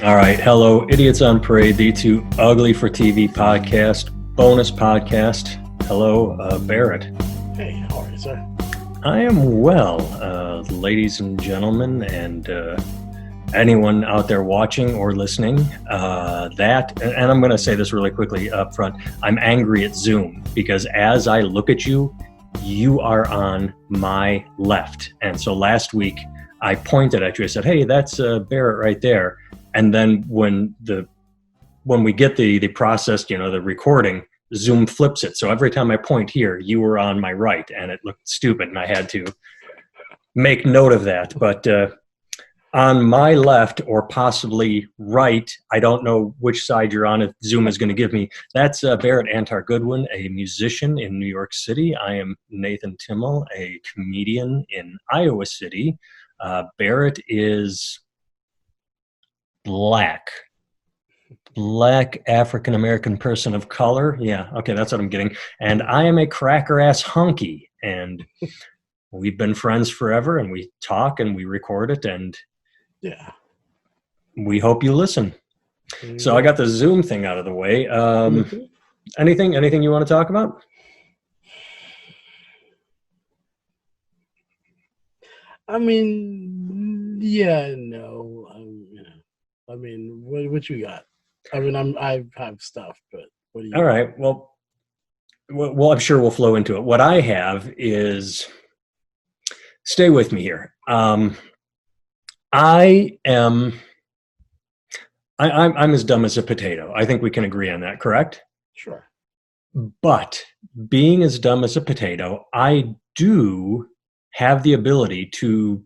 All right. Hello, Idiots on Parade, the Too Ugly for TV podcast, bonus podcast. Hello, Barrett. Hey, how are you, sir? I am well, ladies and gentlemen, and anyone out there watching or listening. And I'm going to say this really quickly up front, I'm angry at Zoom because as I look at you, you are on my left. And so last week, I pointed at you. I said, hey, that's Barrett right there. And then when we get the processed, the recording, Zoom flips it. So every time I point here, you were on my right, and it looked stupid, and I had to make note of that. But on my left, or possibly right, I don't know which side you're on, if Zoom is going to give me, that's Barrett Antar Goodwin, a musician in New York City. I am Nathan Timmel, a comedian in Iowa City. Barrett is black African-American person of color. Yeah, okay, that's what I'm getting. And I am a cracker-ass hunky. And we've been friends forever, and we talk and we record it, and yeah, we hope you listen. Mm-hmm. So I got the Zoom thing out of the way. Anything you want to talk about? I mean, yeah, no. I mean, what you got? I mean, I have stuff, but what do you? All right. Well, I'm sure we'll flow into it. What I have is, stay with me here. I'm as dumb as a potato. I think we can agree on that, correct? Sure. But being as dumb as a potato, I do have the ability to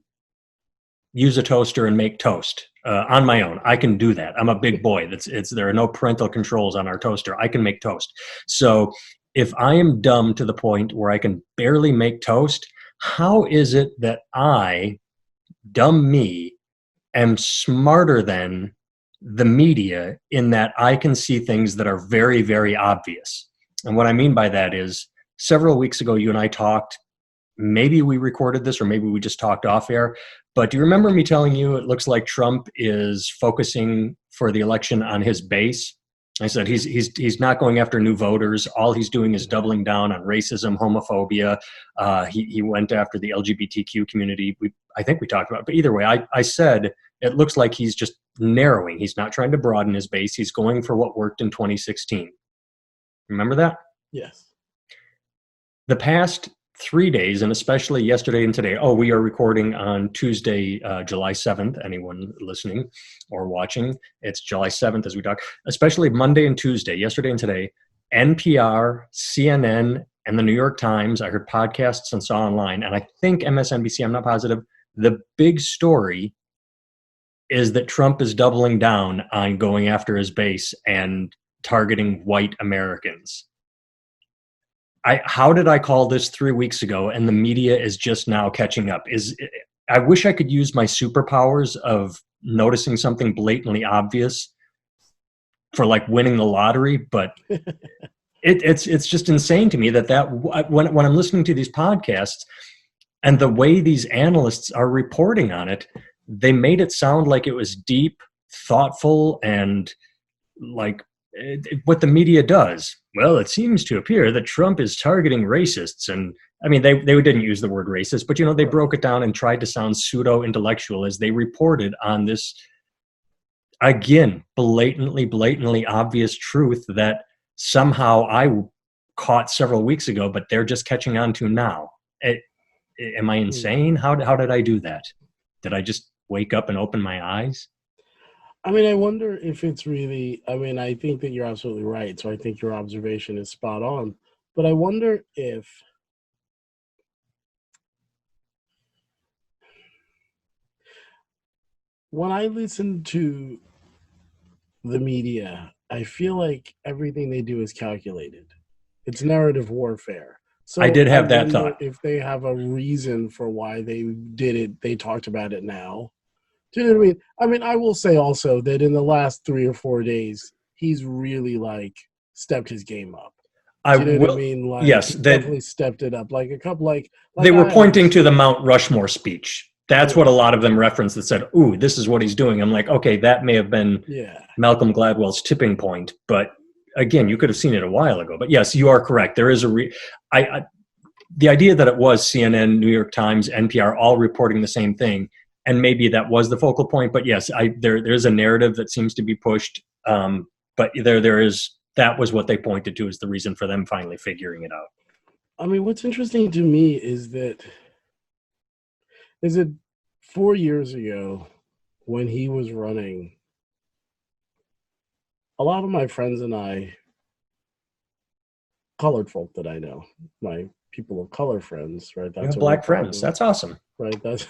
use a toaster and make toast on my own. I can do that. I'm a big boy. There are no parental controls on our toaster. I can make toast. So if I am dumb to the point where I can barely make toast, how is it that I, dumb me, am smarter than the media in that I can see things that are very, very obvious? And what I mean by that is, several weeks ago, you and I talked. Maybe we recorded this, or maybe we just talked off air. But do you remember me telling you it looks like Trump is focusing for the election on his base? I said he's not going after new voters. All he's doing is doubling down on racism, homophobia. He went after the LGBTQ community. I think we talked about it. But either way, I said it looks like he's just narrowing. He's not trying to broaden his base. He's going for what worked in 2016. Remember that? Yes. The past 3 days, and especially yesterday and today. Oh, we are recording on Tuesday, July 7th. Anyone listening or watching, it's July 7th as we talk. Especially Monday and Tuesday, yesterday and today, NPR, CNN, and the New York Times, I heard podcasts and saw online, and I think MSNBC, I'm not positive, the big story is that Trump is doubling down on going after his base and targeting white Americans. How did I call this 3 weeks ago, and the media is just now catching up? I wish I could use my superpowers of noticing something blatantly obvious for like winning the lottery, but it's just insane to me that when I'm listening to these podcasts and the way these analysts are reporting on it, they made it sound like it was deep, thoughtful, and like what the media does. Well, it seems to appear that Trump is targeting racists. And I mean, they didn't use the word racist, but, they broke it down and tried to sound pseudo-intellectual as they reported on this, again, blatantly obvious truth that somehow I caught several weeks ago, but they're just catching on to now. Am I insane? How did I do that? Did I just wake up and open my eyes? I mean, I wonder if it's really, I think that you're absolutely right. So I think your observation is spot on. But I wonder if when I listen to the media, I feel like everything they do is calculated. It's narrative warfare. So I did have that thought. If they have a reason for why they did it, they talked about it now. Do you know what I mean? I mean, I will say also that in the last 3 or 4 days, he's really stepped his game up. Do you know what I mean? Yes, definitely stepped it up. Like a couple, they were pointing to the Mount Rushmore speech That's Yeah, what a lot of them referenced that said, "Ooh, this is what he's doing." I'm like, okay, that may have been yeah. Malcolm Gladwell's tipping point, but again, you could have seen it a while ago. But yes, you are correct. There is I the idea that it was CNN, New York Times, NPR all reporting the same thing, and maybe that was the focal point. But yes, there's a narrative that seems to be pushed. But there is that was what they pointed to as the reason for them finally figuring it out. I mean, what's interesting to me is it 4 years ago when he was running, a lot of my friends and I, colored folk that I know, my people of color friends, right? You That's have what we black call friends. them, That's awesome. right? That's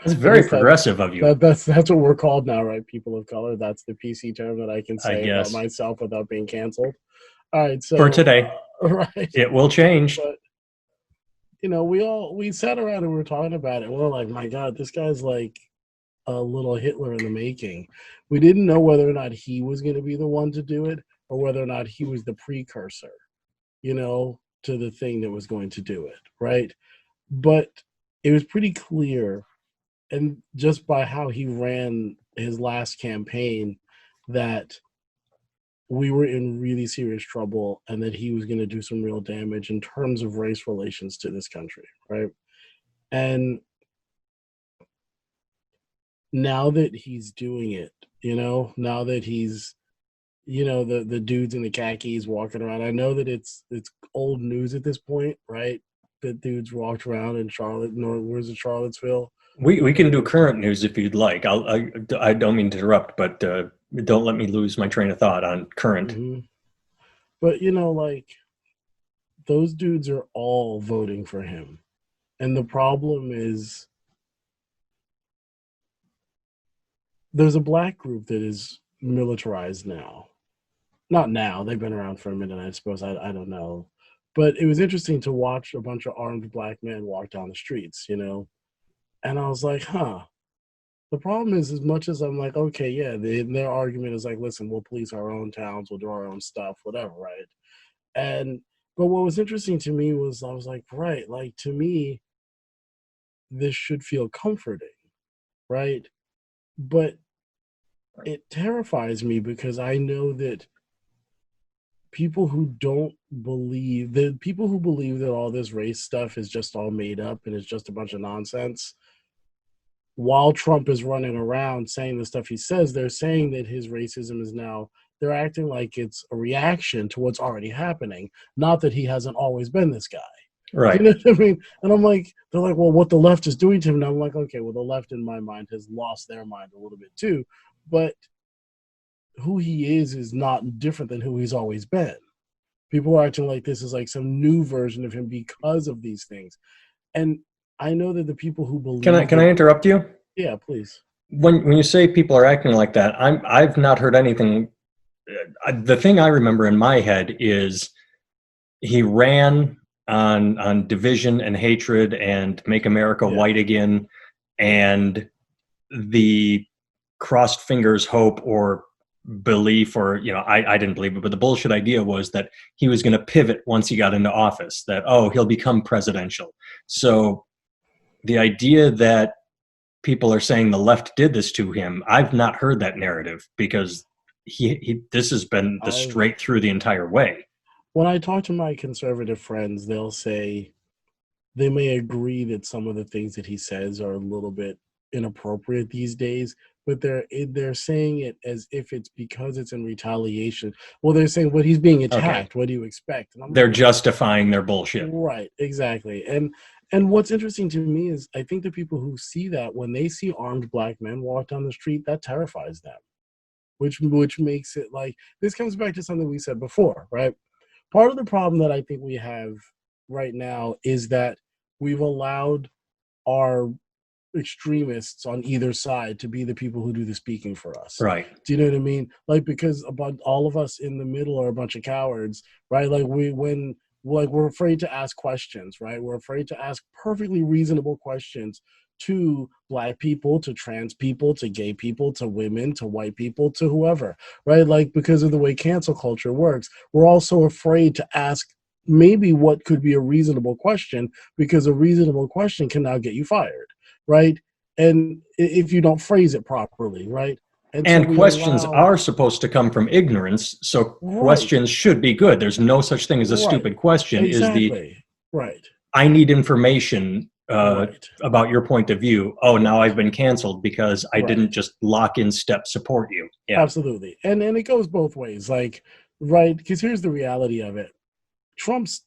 That's I very guess progressive of you, that's what we're called now, right? People of color. That's the PC term that I can I say about guess. myself without being canceled. All right, For so today, right, it will change. but we sat around and we were talking about it. And we're like, my God, this guy's like a little Hitler in the making. We didn't know whether or not he was going to be the one to do it or whether or not he was the precursor, to the thing that was going to do it, right? But it was pretty clear, and just by how he ran his last campaign, that we were in really serious trouble and that he was going to do some real damage in terms of race relations to this country, right? And now that he's doing it, now that he's, the dudes in the khakis walking around, I know that it's old news at this point, right? That dudes walked around in Charlotte, where's it, Charlottesville? We can do current news if you'd like. I don't mean to interrupt, but don't let me lose my train of thought on current. Hmm. But like, those dudes are all voting for him. And the problem is there's a black group that is militarized now. Not now, they've been around for a minute, I suppose. I don't know. But it was interesting to watch a bunch of armed black men walk down the streets, And I was like, huh. The problem is, as much as I'm like, okay, yeah, their argument is like, listen, we'll police our own towns, we'll do our own stuff, whatever, right? And but what was interesting to me was I was like, right, like, to me, this should feel comforting, right? But it terrifies me because I know that people who believe that all this race stuff is just all made up and it's just a bunch of nonsense, while Trump is running around saying the stuff he says, they're saying that his racism is now, they're acting like it's a reaction to what's already happening, not that he hasn't always been this guy. Do you Right. know what I mean? And I'm like, they're like, well, what the left is doing to him. And I'm like, okay, well, the left in my mind has lost their mind a little bit too. But who he is not different than who he's always been. People are acting like this is like some new version of him because of these things. And I know that the people who believe Can I that, interrupt you? yeah, please. When you say people are acting like that, I've not heard anything. The thing I remember in my head is he ran on division and hatred and make America Yeah. white again, and the crossed fingers hope or belief, or I didn't believe it, but the bullshit idea was that he was going to pivot once he got into office, that he'll become presidential. So the idea that people are saying the left did this to him, I've not heard that narrative, because he this has been the I've straight through the entire way. When I talk to my conservative friends, they'll say they may agree that some of the things that he says are a little bit inappropriate these days, but they're saying it as if it's because it's in retaliation. Well, they're saying, "Well, he's being Okay, attacked. What do you expect?" And I'm they're like, justifying their bullshit. right, exactly. And what's interesting to me is I think the people who see that, when they see armed black men walk down the street, that terrifies them, which makes it like, this comes back to something we said before, right? Part of the problem that I think we have right now is that we've allowed our extremists on either side to be the people who do the speaking for us. Right. Do you know what I mean? Like, because about all of us in the middle are a bunch of cowards, right? Like, we're afraid to ask questions, right? We're afraid to ask perfectly reasonable questions to black people, to trans people, to gay people, to women, to white people, to whoever, right? Like, because of the way cancel culture works, we're also afraid to ask maybe what could be a reasonable question, because a reasonable question can now get you fired, right? And if you don't phrase it properly, right? And so And we questions allow, are supposed to come from ignorance, so right, questions should be good. There's no such thing as a right, stupid question. Is the exactly, right, I need information right, about your point of view. Oh, now right, I've been canceled because I didn't right. just lock in step support you. Yeah, Absolutely. And it goes both ways. Like, right, because here's the reality of it. Trump's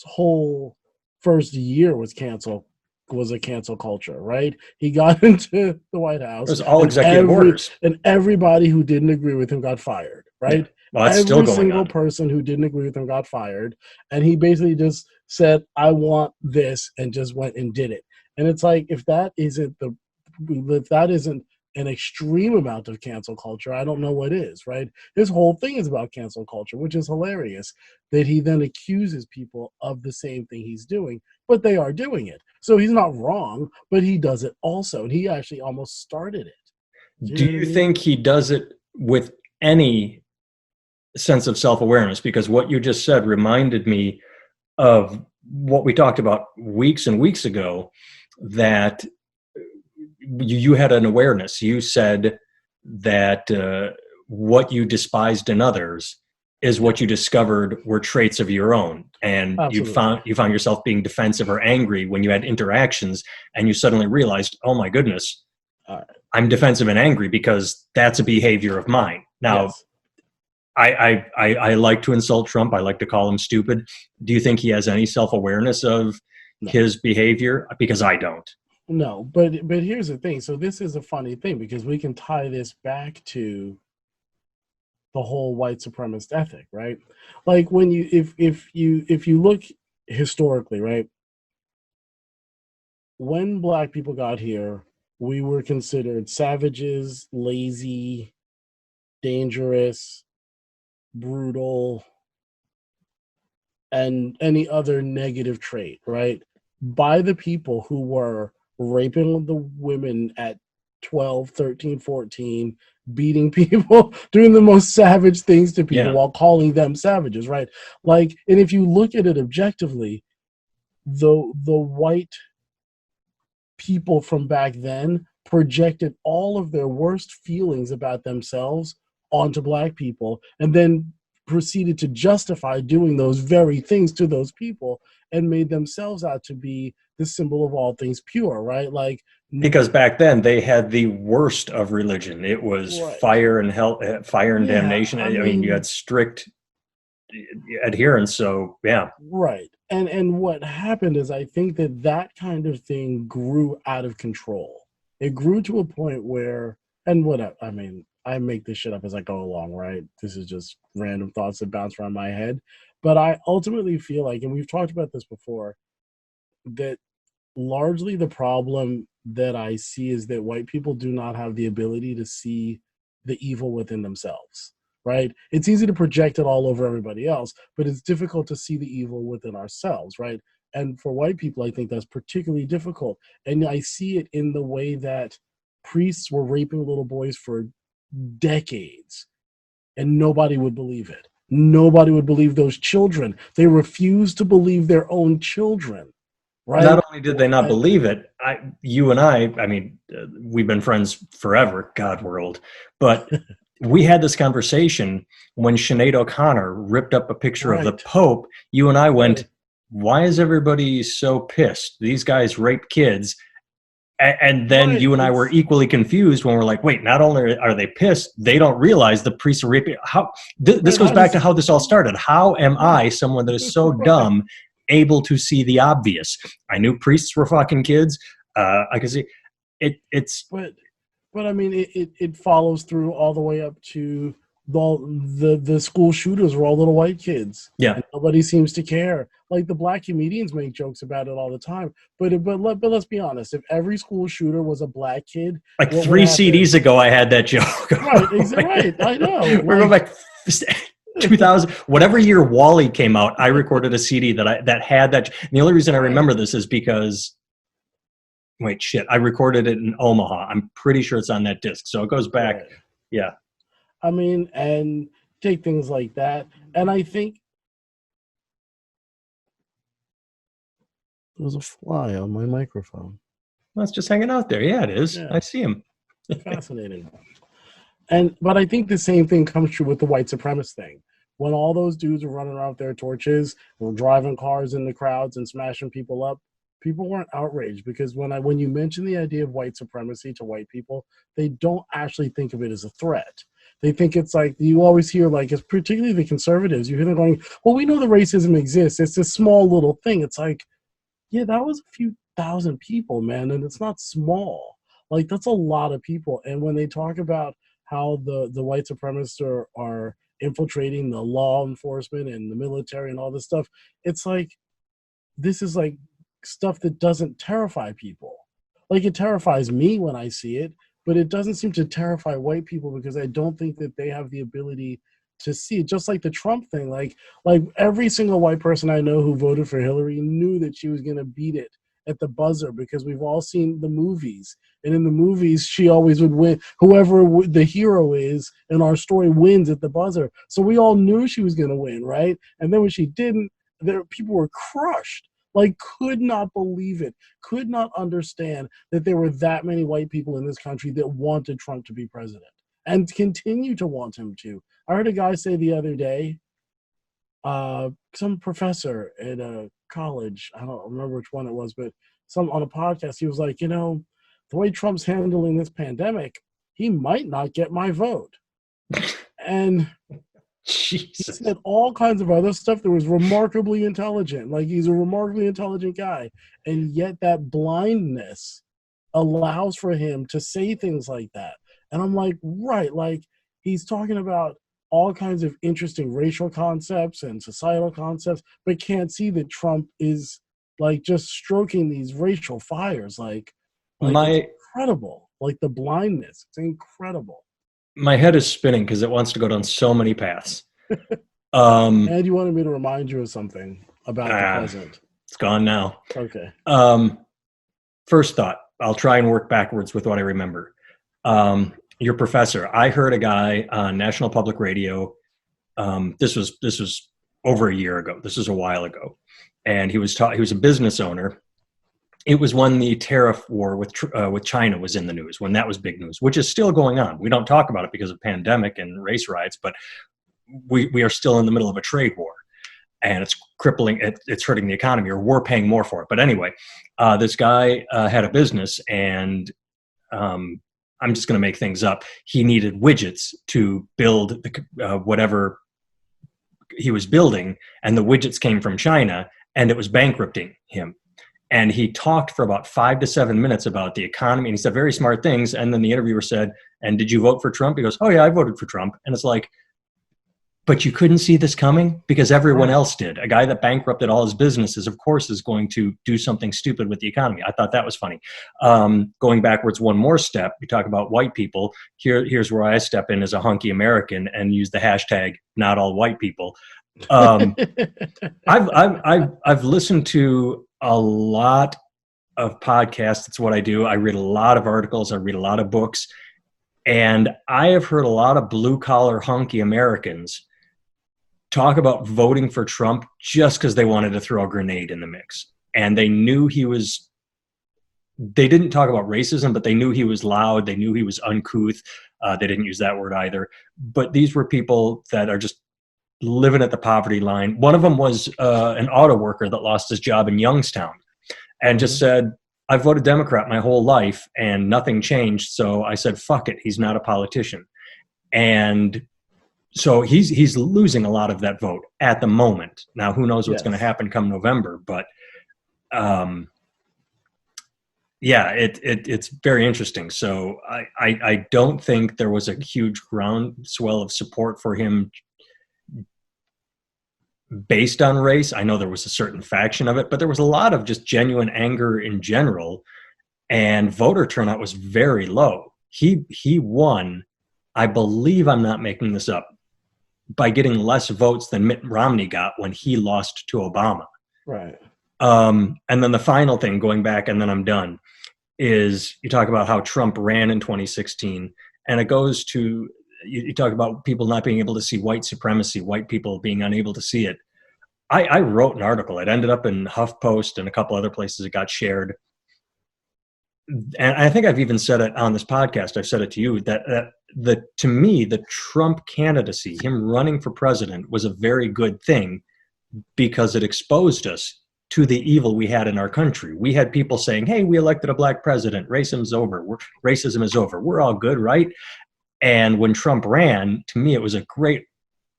whole first year was a cancel culture, right? He got into the White it House, was all and executive orders. everybody who didn't agree with him got fired, Yeah, right? well, that's still Every going single on. person who didn't agree with him got fired, and he basically just said, "I want this," and just went and did it. And it's like, if that isn't an extreme amount of cancel culture, I don't know what is, right? His whole thing is about cancel culture, which is hilarious that he then accuses people of the same thing he's doing, but they are doing it. So he's not wrong, but he does it also. And he actually almost started it. Do you Do know what I you mean? think he does it with any sense of self awareness? Because what you just said reminded me of what we talked about weeks and weeks ago, that you had an awareness. You said that what you despised in others is Yeah, what you discovered were traits of your own, and absolutely. you found yourself being defensive or angry when you had interactions, and you suddenly realized, oh my goodness, All right. I'm defensive and angry because that's a behavior of mine. Now, Yes. I like to insult Trump. I like to call him stupid. Do you think he has any self awareness of No. his behavior? Because I don't. No. But here's the thing. So this is a funny thing because we can tie this back to the whole white supremacist ethic, right? Like when you if you look historically, right? When black people got here, we were considered savages, lazy, dangerous, brutal, and any other negative trait, right? By the people who were raping the women at 12, 13, 14, beating people, doing the most savage things to people Yeah. while calling them savages, right? Like, and if you look at it objectively, the white people from back then projected all of their worst feelings about themselves onto black people and then proceeded to justify doing those very things to those people and made themselves out to be the symbol of all things pure, right? Like, Because back then they had the worst of religion. It was right. fire and hell, fire and Yeah, damnation. I I mean, you mean, had strict adherence. So yeah, right. And what happened is I think that that kind of thing grew out of control. It grew to a point where, and what I mean, I make this shit up as I go along, right? This is just random thoughts that bounce around my head. But I ultimately feel like, and we've talked about this before, that largely the problem that I see is that white people do not have the ability to see the evil within themselves, right? It's easy to project it all over everybody else, but it's difficult to see the evil within ourselves, right? And for white people, I think that's particularly difficult. And I see it in the way that priests were raping little boys for decades, and nobody would believe it. Nobody would believe those children. They refused to believe their own children, right? not only did they not And, believe it, you and I mean, we've been friends forever. God, we're old. But we had this conversation when Sinead O'Connor ripped up a picture of the right, Pope. You and I went, right. why is everybody so pissed? These guys rape kids. And then Right. you and I were It's equally confused when we're like, wait, not only are they pissed, they don't realize the priests are raping. How this right. goes How back does to how this all started. How am right, I, someone that is so right. dumb, able to see the obvious? I knew priests were fucking kids. I could see it. It's But I mean, it follows through all the way up to the school shooters were all little white kids, yeah, and nobody seems to care. Like the black comedians make jokes about it all the time. But let's be honest. If every school shooter was a black kid, like what would three happen? CDs ago, I had that joke. Right. Right. I know. We're going Like, back 2000, whatever year Wally came out. I recorded a CD that had that. And the only reason I right. remember this is because wait, shit, I recorded it in Omaha. I'm pretty sure it's on that disc. So it goes back. Right. Yeah. I mean, and take things like that. And I think There was a fly on my microphone. Well, it's just hanging out there. Yeah, it is. Yeah. I see him. Fascinating. But I think the same thing comes true with the white supremacist thing. When all those dudes were running around with their torches, were driving cars in the crowds and smashing people up, people weren't outraged because when you mention the idea of white supremacy to white people, they don't actually think of it as a threat. They think it's like you always hear, like, it's particularly the conservatives. You hear them going, "Well, we know the racism exists. It's this small little thing." It's like, yeah, that was a few thousand people, man, and it's not small. Like, that's a lot of people. And when they talk about how the white supremacists are infiltrating the law enforcement and the military and all this stuff, it's like, this is like stuff that doesn't terrify people. Like, it terrifies me when I see it, but it doesn't seem to terrify white people because I don't think that they have the ability to see it. Just like the Trump thing, like every single white person I know who voted for Hillary knew that she was going to beat it at the buzzer because we've all seen the movies, and in the movies she always would win. Whoever the hero is in our story wins at the buzzer, so we all knew she was going to win, right? And then when she didn't, people were crushed, like, could not believe it, could not understand that there were that many white people in this country that wanted Trump to be president and continue to want him to. I heard a guy say the other day, some professor at a college, I don't remember which one it was, but some on a podcast, he was like, the way Trump's handling this pandemic, he might not get my vote. And he Jesus. said all kinds of other stuff that was remarkably intelligent. Like, he's a remarkably intelligent guy. And yet that blindness allows for him to say things like that. And I'm like, right, like, he's talking about all kinds of interesting racial concepts and societal concepts, but can't see that Trump is, like, just stroking these racial fires. Like it's incredible. Like, the blindness, it's incredible. My head is spinning because it wants to go down so many paths. And you wanted me to remind you of something about the present. It's gone now. Okay. First thought, I'll try and work backwards with what I remember. Your professor, I heard a guy on National Public Radio. This was over a year ago. This was a while ago. And he was a business owner. It was when the tariff war with China was in the news, when that was big news, which is still going on. We don't talk about it because of pandemic and race riots, but we are still in the middle of a trade war, and it's crippling. It's hurting the economy, or we're paying more for it. But anyway, this guy had a business, and I'm just going to make things up. He needed widgets to build whatever he was building, and the widgets came from China, and it was bankrupting him. And he talked for about 5 to 7 minutes about the economy, and he said very smart things. And then the interviewer said, "And did you vote for Trump?" He goes, "Oh yeah, I voted for Trump." And it's like, but you couldn't see this coming because everyone else did. A guy that bankrupted all his businesses, of course, is going to do something stupid with the economy. I thought that was funny. Going backwards one more step, you talk about white people. Here's where I step in as a hunky American and use the hashtag not all white people. I've listened to a lot of podcasts. That's what I do. I read a lot of articles. I read a lot of books. And I have heard a lot of blue-collar hunky Americans talk about voting for Trump just because they wanted to throw a grenade in the mix. And they knew they didn't talk about racism, but they knew he was loud. They knew he was uncouth. They didn't use that word either. But these were people that are just living at the poverty line. One of them was an auto worker that lost his job in Youngstown and just said, "I voted Democrat my whole life and nothing changed. So I said, fuck it. He's not a politician." And so he's losing a lot of that vote at the moment. Now, who knows what's going to happen come November, but yeah, it's very interesting. So I don't think there was a huge groundswell of support for him based on race. I know there was a certain faction of it, but there was a lot of just genuine anger in general, and voter turnout was very low. He won, I believe, I'm not making this up, by getting less votes than Mitt Romney got when he lost to Obama. Right. And then the final thing, going back, and then I'm done, is you talk about how Trump ran in 2016, and it goes to, you talk about people not being able to see white supremacy, white people being unable to see it. I wrote an article. It ended up in HuffPost and a couple other places. It got shared. And I think I've even said it on this podcast. I've said it to you that to me, the Trump candidacy, him running for president, was a very good thing because it exposed us to the evil we had in our country. We had people saying, hey, we elected a black president. Racism is over. Racism is over. We're all good, right? And when Trump ran, to me, it was a great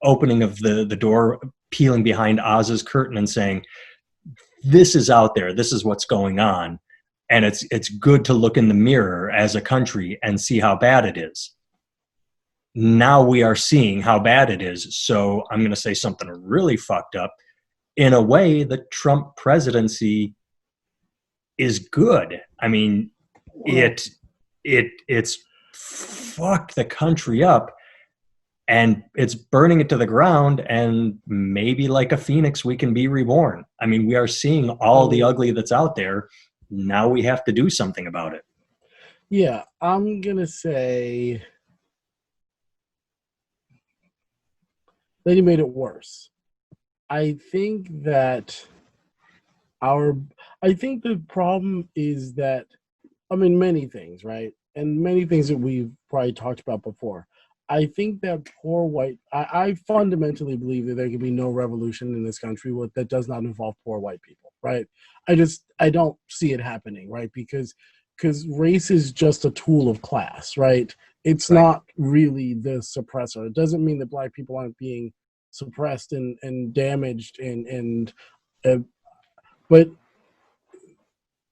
opening of the door, peeling behind Oz's curtain and saying, this is out there. This is what's going on. And it's good to look in the mirror as a country and see how bad it is. Now we are seeing how bad it is. So I'm going to say something really fucked up. In a way, the Trump presidency is good. I mean, it's fucked the country up and it's burning it to the ground, and maybe like a phoenix, we can be reborn. I mean, we are seeing all the ugly that's out there. Now we have to do something about it. Yeah, I'm going to say that he made it worse. I think that I think the problem is that, I mean, many things, right? And many things that we've probably talked about before. I think that I fundamentally believe that there can be no revolution in this country that does not involve poor white people, right? I don't see it happening, right? Because race is just a tool of class, right? It's not really the suppressor. It doesn't mean that black people aren't being suppressed and damaged but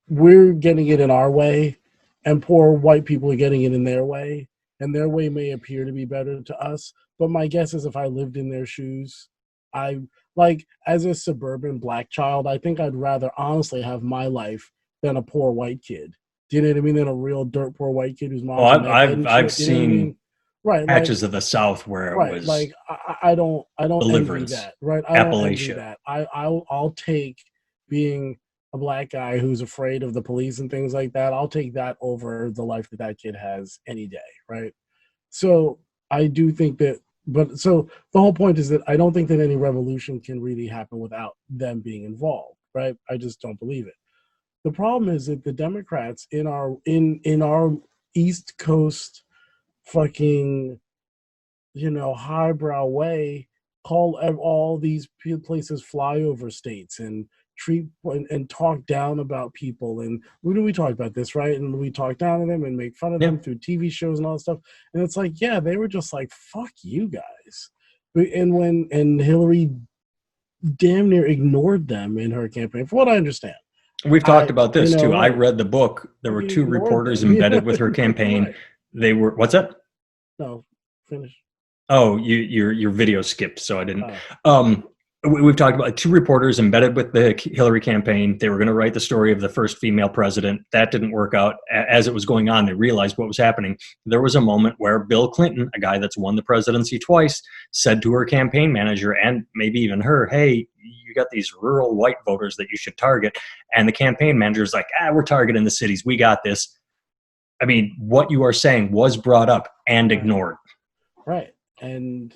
we're getting it in our way, and poor white people are getting it in their way, and their way may appear to be better to us. But my guess is if I lived in their shoes, as a suburban black child, I think I'd rather honestly have my life than a poor white kid. Do you know what I mean? Than a real dirt poor white kid whose mom's I've seen right patches of the South where it was like I don't envy that, right? I don't envy that. I'll take being a black guy who's afraid of the police and things like that. I'll take that over the life that kid has any day, right? So I do think that, but so the whole point is that I don't think that any revolution can really happen without them being involved, right? I just don't believe it. The problem is that the Democrats in our East Coast fucking, highbrow way call all these places flyover states and treat and talk down about people. And we talk about this, right? And we talk down to them and make fun of them through TV shows and all that stuff. And it's like, yeah, they were just like, fuck you guys. And Hillary damn near ignored them in her campaign, from what I understand. We've talked about this too. Right. I read the book. There were two reporters embedded with her campaign. Right. They were, what's that? No, finish. Oh, your video skipped, so I didn't. We've talked about two reporters embedded with the Hillary campaign. They were going to write the story of the first female president. That didn't work out. As it was going on, they realized what was happening. There was a moment where Bill Clinton, a guy that's won the presidency twice, said to her campaign manager and maybe even her, hey, you got these rural white voters that you should target. And the campaign manager's like, we're targeting the cities. We got this. I mean, what you are saying was brought up and ignored. Right. And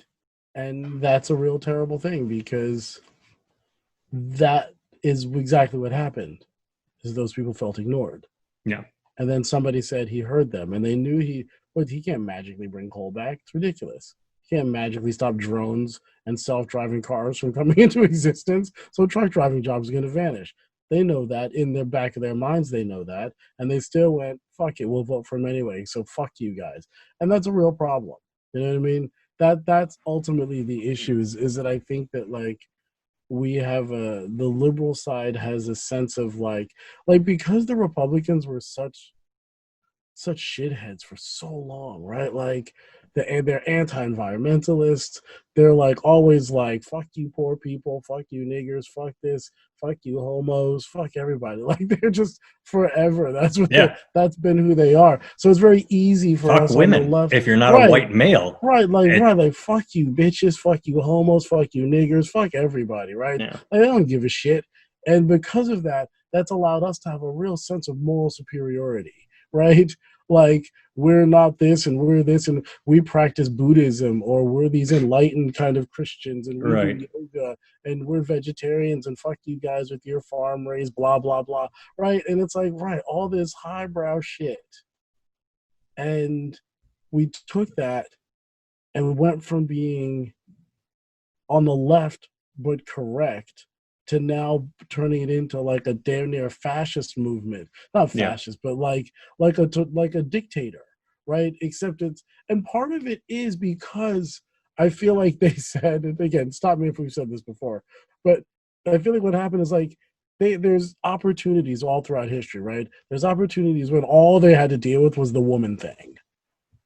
that's a real terrible thing, because that is exactly what happened, is those people felt ignored. Yeah. And then somebody said he heard them, and they knew he can't magically bring coal back. It's ridiculous. He can't magically stop drones and self-driving cars from coming into existence. So truck driving jobs are going to vanish. They know that. In the back of their minds, they know that. And they still went, fuck it, we'll vote for him anyway. So fuck you guys. And that's a real problem. You know what I mean? That's ultimately the issue, is that I think that, like, we have the liberal side has a sense of like because the Republicans were such shitheads for so long, right? Like they're anti-environmentalists. They're like always like, fuck you poor people, fuck you niggers, fuck this, fuck you homos, fuck everybody. Like they're just forever. That's been who they are. So it's very easy for fuck us women on the left. If you're not a white male. Right, like fuck you bitches, fuck you homos, fuck you niggers, fuck everybody, right? Yeah. Like, they don't give a shit. And because of that, that's allowed us to have a real sense of moral superiority, right? Like, we're not this and we're this and we practice Buddhism, or we're these enlightened kind of Christians and we do Right. yoga and we're vegetarians and fuck you guys with your farm raised blah blah blah, right? And it's like, right, all this highbrow shit. And we took that and went from being on the left but correct to now turning it into like a damn near fascist movement. Not Yeah. fascist, but like a dictator, right? Except it's, and part of it is because I feel like they said, and again, stop me if we've said this before, but I feel like what happened is like there's opportunities all throughout history, right? There's opportunities when all they had to deal with was the woman thing.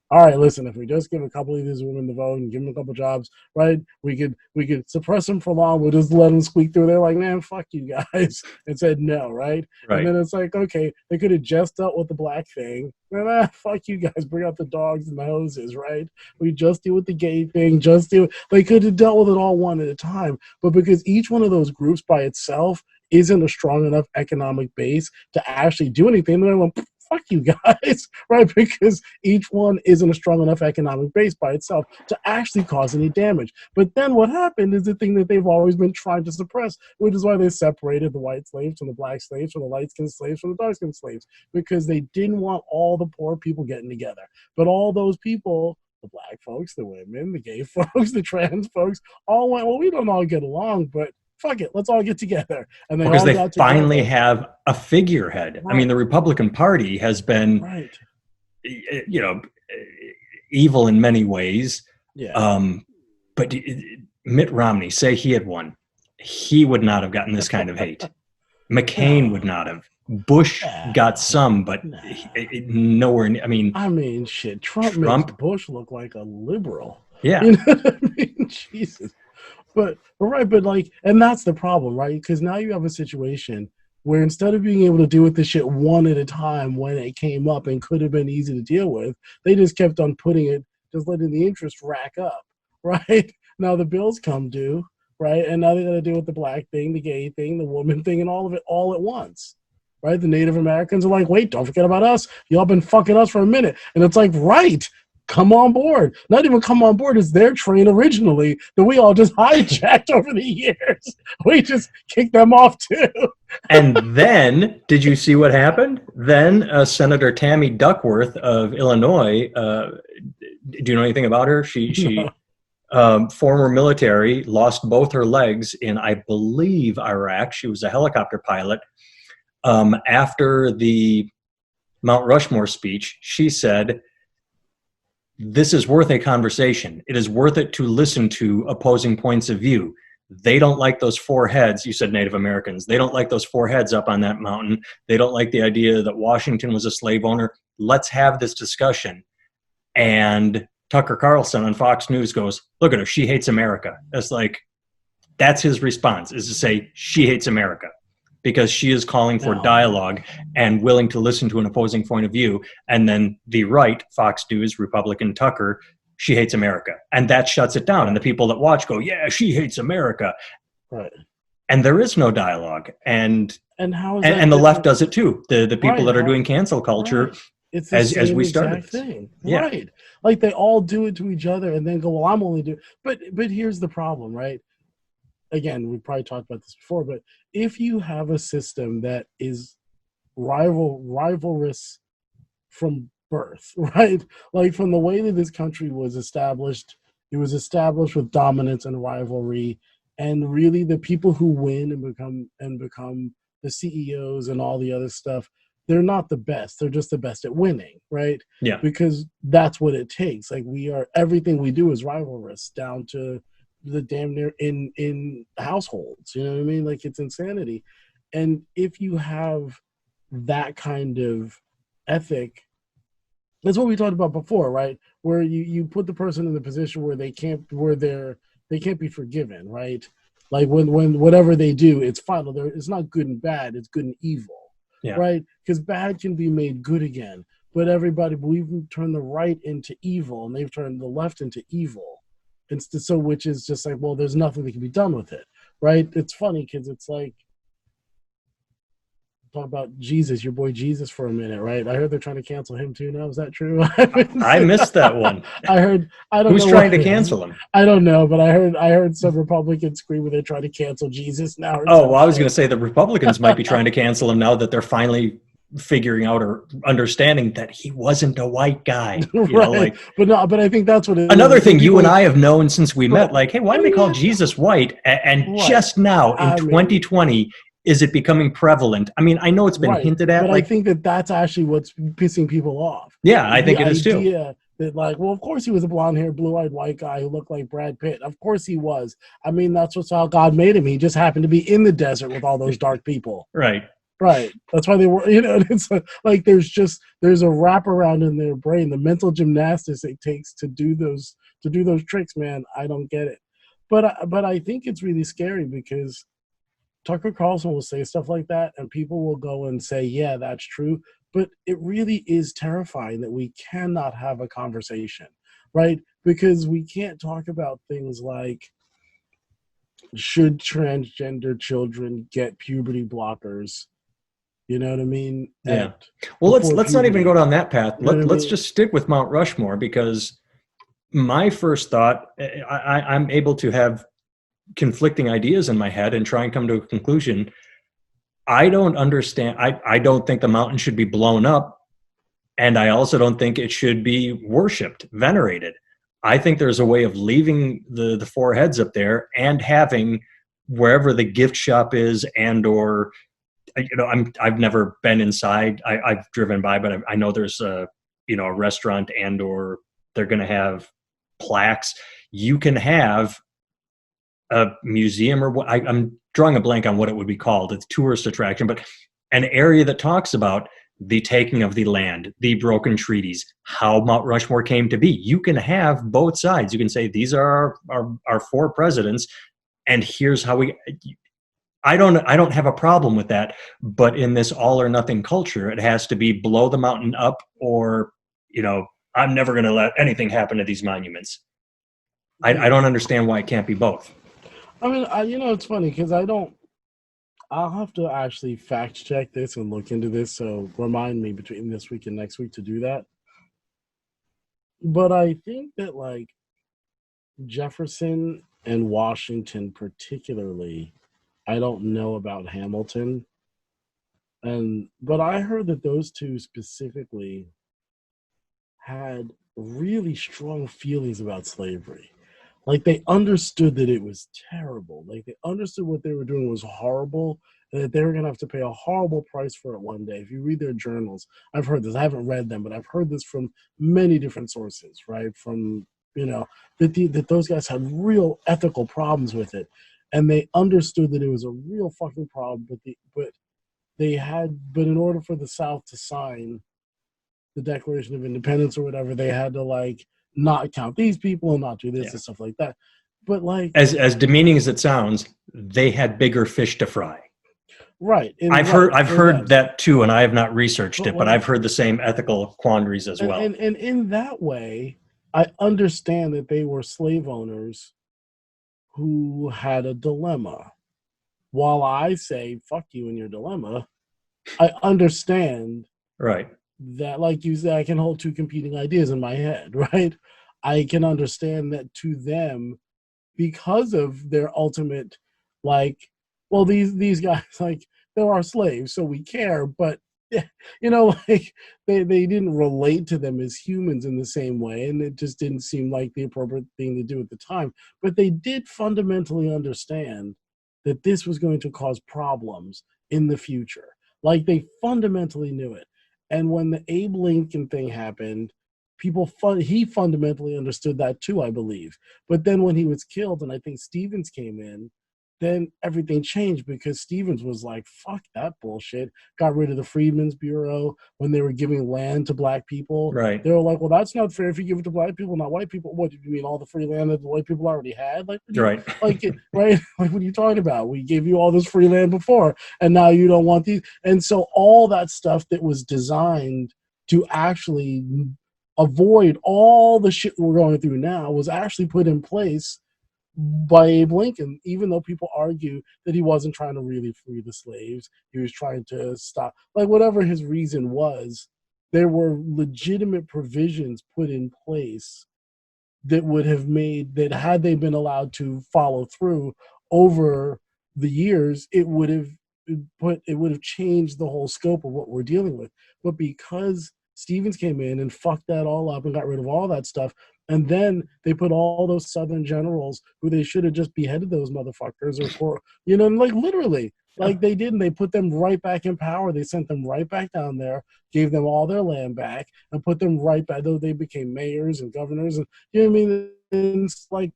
All right, listen, if we just give a couple of these women the vote and give them a couple jobs, right, we could suppress them for long. We'll just let them squeak through. They're like, man, fuck you guys, and said no, right? And Right. then it's like, okay, they could have just dealt with the black thing. Fuck you guys, bring out the dogs and the hoses, right? We just deal with the gay thing, just do. They could have dealt with it all one at a time, but because each one of those groups by itself isn't a strong enough economic base to actually do anything, then I went, fuck you guys, right? Because each one isn't a strong enough economic base by itself to actually cause any damage. But then what happened is the thing that they've always been trying to suppress, which is why they separated the white slaves from the black slaves, from the light-skinned slaves from the dark-skinned slaves, because they didn't want all the poor people getting together. But all those people, the black folks, the women, the gay folks, the trans folks, all went, well, we don't all get along, but fuck it, let's all get together. And they Because all they got finally together. have a figurehead. I mean, Right, the Republican Party has been, right. you know, evil in many ways. Yeah. Um, but Mitt Romney, say he had won, he would not have gotten this kind of hate. McCain would No. not have. Bush got No. some, but No. nowhere. I mean, I mean, shit. Trump makes Trump, Bush look like a liberal. yeah. You know what I mean? Jesus. But right, but like, and that's the problem, right? Because now you have a situation where instead of being able to deal with this shit one at a time when it came up and could have been easy to deal with, they just kept on putting it, just letting the interest rack up, right? Now the bills come due, right? And now they got to deal with the black thing, the gay thing, the woman thing, and all of it all at once. Right? The Native Americans are like, wait, don't forget about us. Y'all been fucking us for a minute. And it's like, right, come on board. Not even come on board. It's their train originally that we all just hijacked over the years. We just kicked them off too. And then, did you see what happened? Then Senator Tammy Duckworth of Illinois. Do you know anything about her? She No. former military, lost both her legs in, I believe, Iraq. She was a helicopter pilot. After the Mount Rushmore speech, she said, "This is worth a conversation. It is worth it to listen to opposing points of view. They don't like those four heads." You said Native Americans. They don't like those four heads up on that mountain. They don't like the idea that Washington was a slave owner. Let's have this discussion. And Tucker Carlson on Fox News goes, "Look at her. She hates America." It's like, that's his response, is to say she hates America, because she is calling for No. dialogue and willing to listen to an opposing point of view. And then the right, Fox News, Republican Tucker, she hates America. And that shuts it down. And the people that watch go, yeah, she hates America. Right. And there is no dialogue. And And how is that and the left different? does it too. The people Right. that are How? doing cancel culture, Right. It's the as same we started exact this. thing. Yeah. Right. Like they all do it to each other and then go, well, I'm only doing, but here's the problem, right? Again, we probably talked about this before, but if you have a system that is rivalrous from birth, right? Like from the way that this country was established, it was established with dominance and rivalry, and really the people who win and become the CEOs and all the other stuff, they're not the best. They're just the best at winning, right? Yeah. Because that's what it takes. Like we are, everything we do is rivalrous down to the damn near in households. You know what I mean? Like it's insanity. And if you have that kind of ethic, that's what we talked about before, right? Where you put the person in the position where they can't be forgiven, right? Like when whatever they do, it's final. It's not good and bad. It's good and evil, Yeah. right? Because bad can be made good again. But we've turned the right into evil, and they've turned the left into evil. So which is just like, well, there's nothing that can be done with it, right? It's funny because it's like talk about Jesus, your boy Jesus, for a minute, right? I heard they're trying to cancel him too now. Is that true? I missed that one. I heard. I don't Who's know trying what to it is. cancel him? I don't know, but I heard some Republicans screaming they're trying to cancel Jesus now or Oh, some well, I was going shit. to say the Republicans might be trying to cancel him now that they're finally figuring out or understanding that he wasn't a white guy. Right, Like but no, but I think that's what it is. another I think thing you and people, I have known since we met, right? like, hey, why I do they mean, call yeah, Jesus white? And right. just now in I mean, 2020, is it becoming prevalent? I mean, I know it's been right, hinted at, but I like, think that that's actually what's pissing people off. yeah, I The think it is too. idea that, like, well, of course he was a blonde-haired, blue-eyed white guy who looked like Brad Pitt. Of course he was. I mean, that's what's how God made him. He just happened to be in the desert with all those dark people. Right. Right. That's why they were, you know, it's like there's a wraparound in their brain, the mental gymnastics it takes to do those tricks, man. I don't get it. But I think it's really scary because Tucker Carlson will say stuff like that, and people will go and say, yeah, that's true. But it really is terrifying that we cannot have a conversation, right? Because we can't talk about things like, should transgender children get puberty blockers? You know what I mean? Yeah. At Well, before let's not even go puberty. down that path. You know what I Let's mean? just stick with Mount Rushmore because my first thought, I'm able to have conflicting ideas in my head and try and come to a conclusion. I don't understand. I don't think the mountain should be blown up. And I also don't think it should be worshiped, venerated. I think there's a way of leaving the four heads up there and having wherever the gift shop is and or I've never been inside. I've driven by, but I know there's a restaurant and or they're going to have plaques. You can have a museum or what I'm drawing a blank on what it would be called. It's a tourist attraction, but an area that talks about the taking of the land, the broken treaties, how Mount Rushmore came to be. You can have both sides. You can say these are our four presidents, and here's how we. I don't have a problem with that, but in this all or nothing culture, it has to be blow the mountain up, or I'm never going to let anything happen to these monuments. I don't understand why it can't be both. I mean, it's funny because I don't. I'll have to actually fact check this and look into this. So remind me between this week and next week to do that. But I think that, like, Jefferson and Washington particularly, I don't know about Hamilton, but I heard that those two specifically had really strong feelings about slavery. Like, they understood that it was terrible. Like, they understood what they were doing was horrible, and that they were going to have to pay a horrible price for it one day. If you read their journals, I've heard this. I haven't read them, but I've heard this from many different sources, right? From, that those guys had real ethical problems with it, and they understood that it was a real fucking problem. But in order for the South to sign the Declaration of Independence or whatever, they had to, like, not count these people and not do this and stuff like that. But, like, as demeaning as it sounds, they had bigger fish to fry. right. I've heard that too, and I have not researched it, but I've heard the same ethical quandaries as well. And in that way, I understand that they were slave owners who had a dilemma. While I say, fuck you and your dilemma, I understand Right. that, like you said, I can hold two competing ideas in my head, right? I can understand that to them, because of their ultimate, like, well, these guys, like, they're our slaves, so we care, but like, they didn't relate to them as humans in the same way, and it just didn't seem like the appropriate thing to do at the time. But they did fundamentally understand that this was going to cause problems in the future. Like, they fundamentally knew it. And when the Abe Lincoln thing happened, he fundamentally understood that too, I believe. But then when he was killed, and I think Stevens came in, then everything changed because Stevens was like, fuck that bullshit. Got rid of the Freedmen's Bureau when they were giving land to black people. Right. They were like, well, that's not fair if you give it to black people, not white people. What, do you mean all the free land that the white people already had? Like, right. Right? Like, what are you talking about? We gave you all this free land before, and now you don't want these. And so all that stuff that was designed to actually avoid all the shit we're going through now was actually put in place by Abe Lincoln, even though people argue that he wasn't trying to really free the slaves. He was trying to stop, like, whatever his reason was, there were legitimate provisions put in place that would have made that, had they been allowed to follow through over the years, it would have changed the whole scope of what we're dealing with. But because Stevens came in and fucked that all up and got rid of all that stuff, and then they put all those Southern generals who they should have just beheaded those motherfuckers, or like, literally, like they didn't. They put them right back in power. They sent them right back down there, gave them all their land back, and put them right back. Though they became mayors and governors, and you know what I mean. And it's like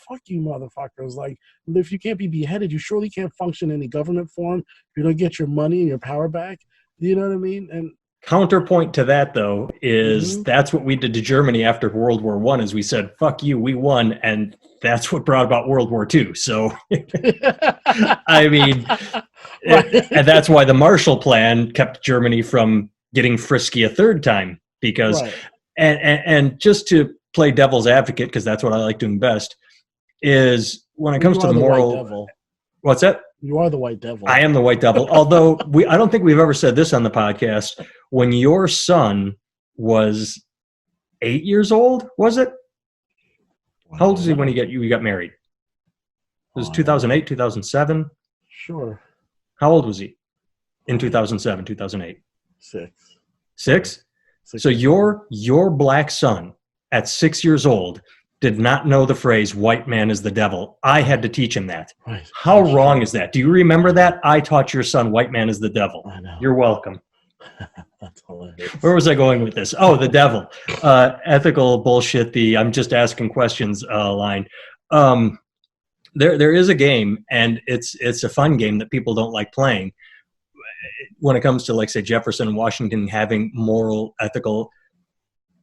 fuck you, motherfuckers. Like, if you can't be beheaded, you surely can't function in any government form. If you don't get your money and your power back, you know what I mean. And counterpoint to that, though, is that's what we did to Germany after World War I. Is we said, "Fuck you, we won," and that's what brought about World War II. So, I mean, and that's why the Marshall Plan kept Germany from getting frisky a third time. Because, and just to play devil's advocate, because that's what I like doing best, is when it comes to the moral. What's that? You are the white devil. I am the white devil. Although I don't think we've ever said this on the podcast. When your son was 8 years old, was it? How old was he when you got married? It was 2008, 2007. Sure. How old was he in 2007, 2008? 6. 6? So your black son at 6 years old did not know the phrase "white man is the devil." I had to teach him that. Right. How wrong is that? Do you remember that? I taught your son "white man is the devil." I know. You're welcome. That's hilarious. Where was I going with this? Oh, the devil. Ethical bullshit, the "I'm just asking questions" line. There is a game, and it's a fun game that people don't like playing. When it comes to, like, say, Jefferson and Washington having moral, ethical,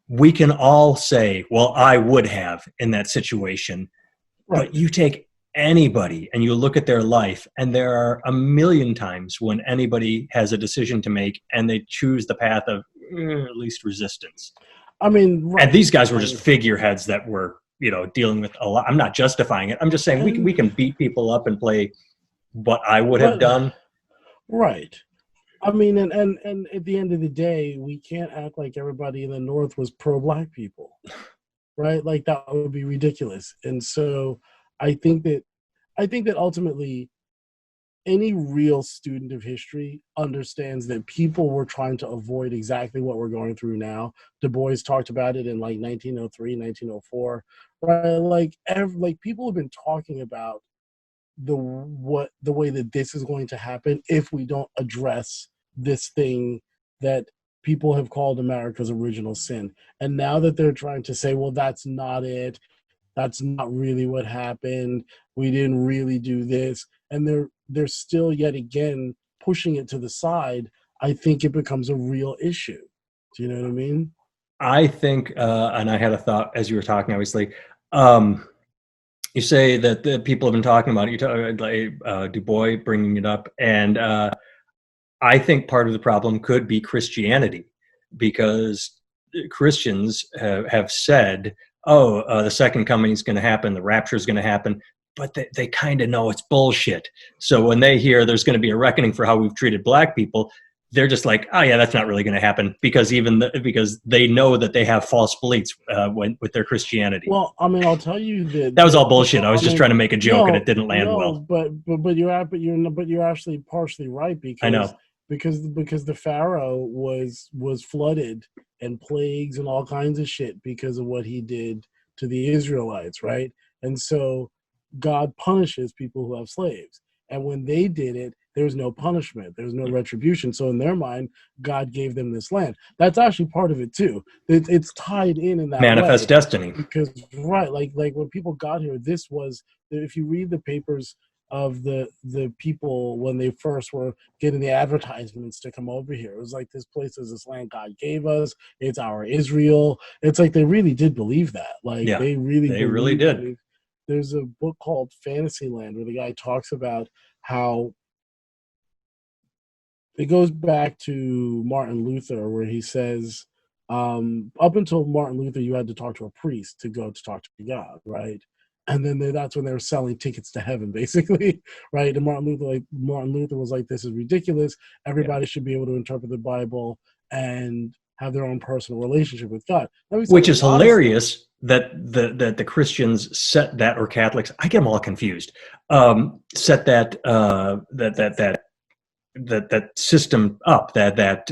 we can all say, well, I would have in that situation. Right. But you take anybody and you look at their life, and there are a million times when anybody has a decision to make and they choose the path of least resistance. I mean, right. And these guys were just figureheads that were, dealing with a lot. I'm not justifying it. I'm just saying we can beat people up and play what I would have done. Right. I mean, and at the end of the day, we can't act like everybody in the North was pro-black people, right? Like, that would be ridiculous. And so I think that ultimately any real student of history understands that people were trying to avoid exactly what we're going through now. Du Bois talked about it in like 1903, 1904, right? Like people have been talking about the way that this is going to happen if we don't address this thing that people have called America's original sin. And now that they're trying to say, well, that's not it, that's not really what happened, we didn't really do this, and they're still yet again pushing it to the side, I think it becomes a real issue. Do you know what I mean? I think, and I had a thought as you were talking, obviously. You say that the people have been talking about it. You talk, Du Bois bringing it up, and I think part of the problem could be Christianity, because Christians have said, "Oh, the second coming is going to happen, the rapture is going to happen," but they kind of know it's bullshit. So when they hear there's going to be a reckoning for how we've treated black people, they're just like, "Oh yeah, that's not really going to happen," because because they know that they have false beliefs with their Christianity. Well, I mean, I'll tell you that was all bullshit. I was just trying to make a joke, and it didn't land well. But you're actually partially right, because I know. Because the Pharaoh was flooded and plagues and all kinds of shit because of what he did to the Israelites, right? And so God punishes people who have slaves. And when they did it, there was no punishment. There was no retribution. So in their mind, God gave them this land. That's actually part of it too. It's tied in that manifest way. Destiny. Because right, like when people got here, this was, if you read the papers of the people when they first were getting the advertisements to come over here, it was like, this place is this land God gave us. It's our Israel. It's like they really did believe that. Like, yeah, they really did. There's a book called Fantasyland where the guy talks about how it goes back to Martin Luther, where he says, up until Martin Luther, you had to talk to a priest to go to talk to God, right? And then that's when they were selling tickets to heaven, basically, right? And Martin Luther was like, "This is ridiculous. Yeah. Everybody should be able to interpret the Bible and have their own personal relationship with God." Now, he said Which a is lot of stuff. hilarious that the Christians set that, or Catholics, I get them all confused, set that system up, that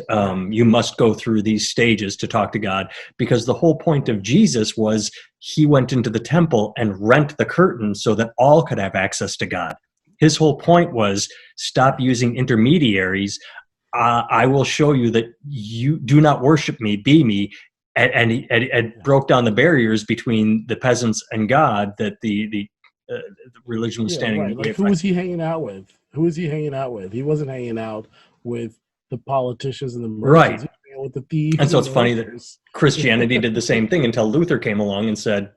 you must go through these stages to talk to God, because the whole point of Jesus was he went into the temple and rent the curtain so that all could have access to God. His whole point was, stop using intermediaries. I will show you that you do not worship me, be me. And broke down the barriers between the peasants and God that the religion was Yeah, standing in right. the way Like, of. who was he hanging out with? Who was he hanging out with? He wasn't hanging out with the politicians and the merchants. Right. He was hanging out with the And thieves so and it's the funny that hookers. Christianity did the same thing until Luther came along and said,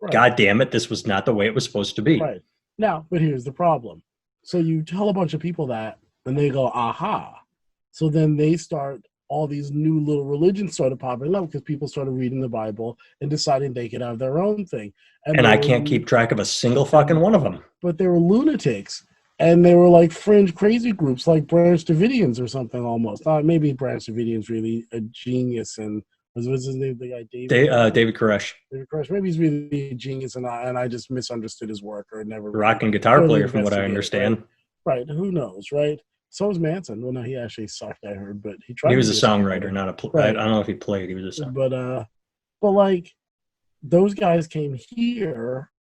Right, God damn it, this was not the way it was supposed to be. right. Now, but here's the problem. So you tell a bunch of people that, and they go, aha. So then they start, all these new little religions started popping up because people started reading the Bible and deciding they could have their own thing. And And they I were, can't keep track of a single fucking one of them. but they were lunatics. And they were like fringe crazy groups like Branch Davidians or something almost. Maybe Branch Davidian's really a genius, and was his name, the guy David? David Koresh, David Koresh. Maybe he's really a genius, and I just misunderstood his work or never rock really and guitar thoroughly player, from what I investigated. Right, understand. right. Who knows, right? So was Manson. Well, no, he actually sucked, I heard, but he He tried to was a be a songwriter, songwriter. not a. I Right, don't know if he played. He was a songwriter. but like those guys came here.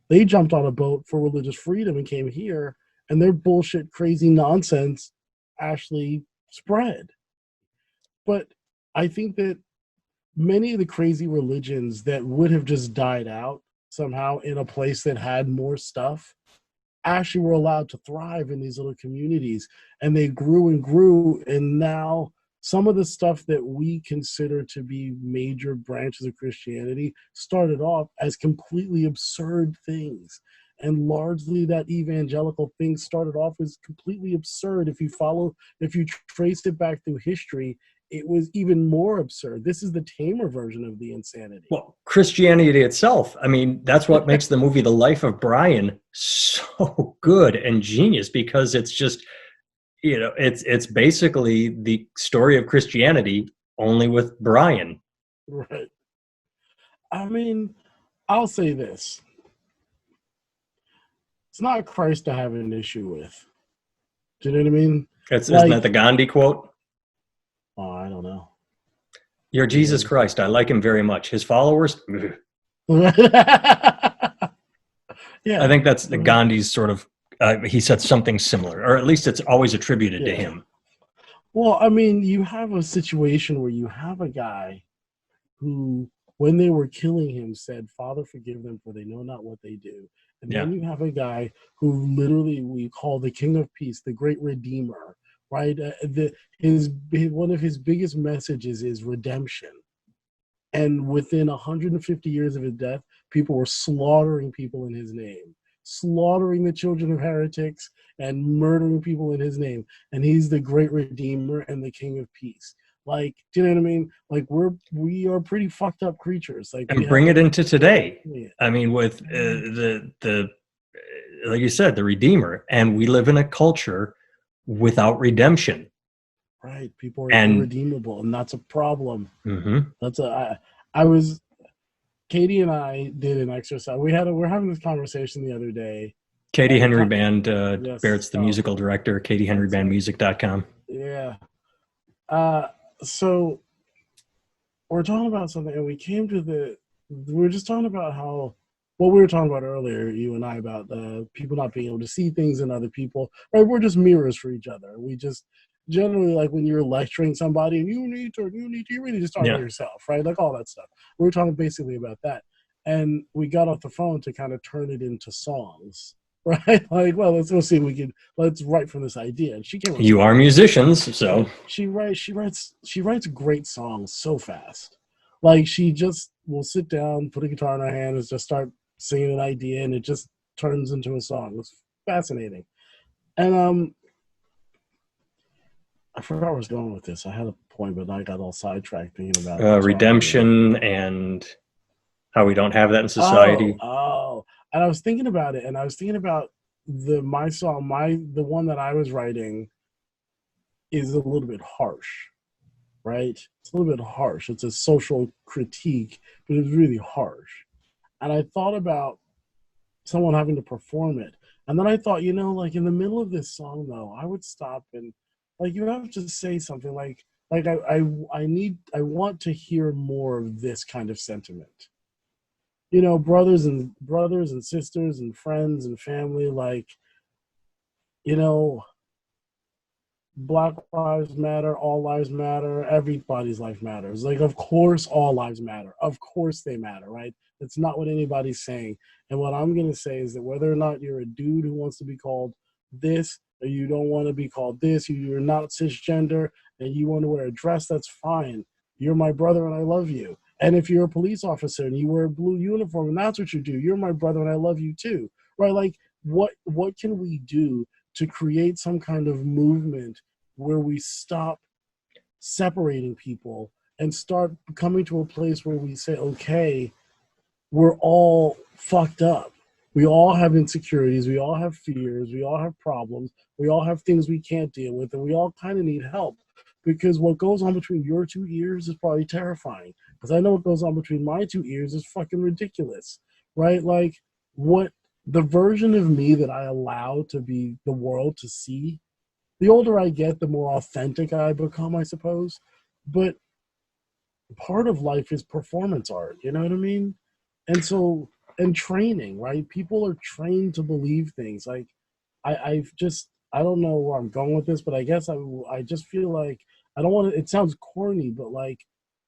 They jumped on a boat for religious freedom and came here, and their bullshit, crazy nonsense actually spread. But I think that many of the crazy religions that would have just died out somehow in a place that had more stuff actually were allowed to thrive in these little communities, and they grew and grew, and now some of the stuff that we consider to be major branches of Christianity started off as completely absurd things, and largely that evangelical thing started off as completely absurd. If you traced it back through history, it was even more absurd. This is the tamer version of the insanity. Well, Christianity itself, I mean, that's what makes the movie The Life of Brian so good and genius, because it's just, it's basically the story of Christianity, only with Brian. Right. I mean, I'll say this. It's not Christ to have an issue with. Do you know what I mean? Isn't that the Gandhi quote? Oh, I don't know. You're Jesus Christ. I like him very much. His followers? Yeah. I think that's the Gandhi's sort of, he said something similar, or at least it's always attributed to him. Well, I mean, you have a situation where you have a guy who, when they were killing him, said, "Father, forgive them, for they know not what they do." And then you have a guy who literally we call the King of Peace, the Great Redeemer, right? One of his biggest messages is redemption. And within 150 years of his death, people were slaughtering people in his name, slaughtering the children of heretics and murdering people in his name. And he's the Great Redeemer and the King of Peace. Like, do you know what I mean? Like, we are pretty fucked up creatures. Like, and bring it into today. I mean, with the like you said, the Redeemer, and we live in a culture without redemption. Right, people are irredeemable, and that's a problem. Mm-hmm. Katie and I did an exercise. We're having this conversation the other day. Katie Henry Band, Barrett's the musical director, katiehenrybandmusic.com. Yeah. So we're talking about something, and we were just talking about how, what we were talking about earlier, you and I, about people not being able to see things in other people. Right, we're just mirrors for each other. We just generally, like when you're lecturing somebody, and you really just talk about yourself, right? Like all that stuff. We were talking basically about that, and we got off the phone to kind of turn it into songs. Right, like, well, let's go see if let's write from this idea. And she came. You are musicians, so she writes great songs so fast. Like, she just will sit down, put a guitar in her hand, and just start singing an idea, and it just turns into a song. It's fascinating. And I forgot where I was going with this. I had a point, but I got all sidetracked thinking about redemption and how we don't have that in society. And I was thinking about it, and I was thinking about my song, the one that I was writing is a little bit harsh, right? It's a little bit harsh. It's a social critique, but it's really harsh. And I thought about someone having to perform it. And then I thought, like in the middle of this song though, I would stop and like you have to say something like I want to hear more of this kind of sentiment. Brothers and sisters and friends and family, like, you know, Black lives matter, all lives matter, everybody's life matters. Like, of course, all lives matter. Of course, they matter, right? That's not what anybody's saying. And what I'm going to say is that whether or not you're a dude who wants to be called this, or you don't want to be called this, you're not cisgender, and you want to wear a dress, that's fine. You're my brother and I love you. And if you're a police officer and you wear a blue uniform and that's what you do, you're my brother and I love you too, right? Like, what can we do to create some kind of movement where we stop separating people and start coming to a place where we say, okay, we're all fucked up. We all have insecurities. We all have fears. We all have problems. We all have things we can't deal with. And we all kind of need help because what goes on between your two ears is probably terrifying. Because I know what goes on between my two ears is fucking ridiculous, right? Like, what the version of me that I allow to be the world to see, the older I get, the more authentic I become, I suppose. But part of life is performance art, you know what I mean? And so, and training, right? People are trained to believe things. Like, I don't know where I'm going with this, but I guess I just feel like I don't want to, it sounds corny, but like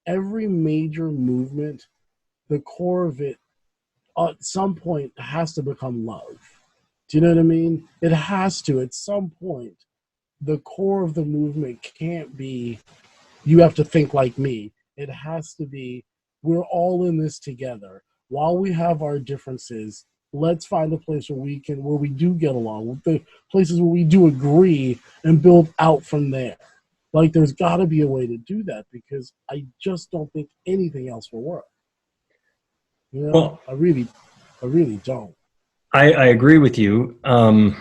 every major movement, the core of it at some point has to become love. Do you know what I mean? It has to at some point. The core of the movement can't be you have to think like me. It has to be we're all in this together. While we have our differences, let's find a place where we do get along, with the places where we do agree and build out from there. Like, there's got to be a way to do that because I just don't think anything else will work. Well, I really don't. I agree with you. I'm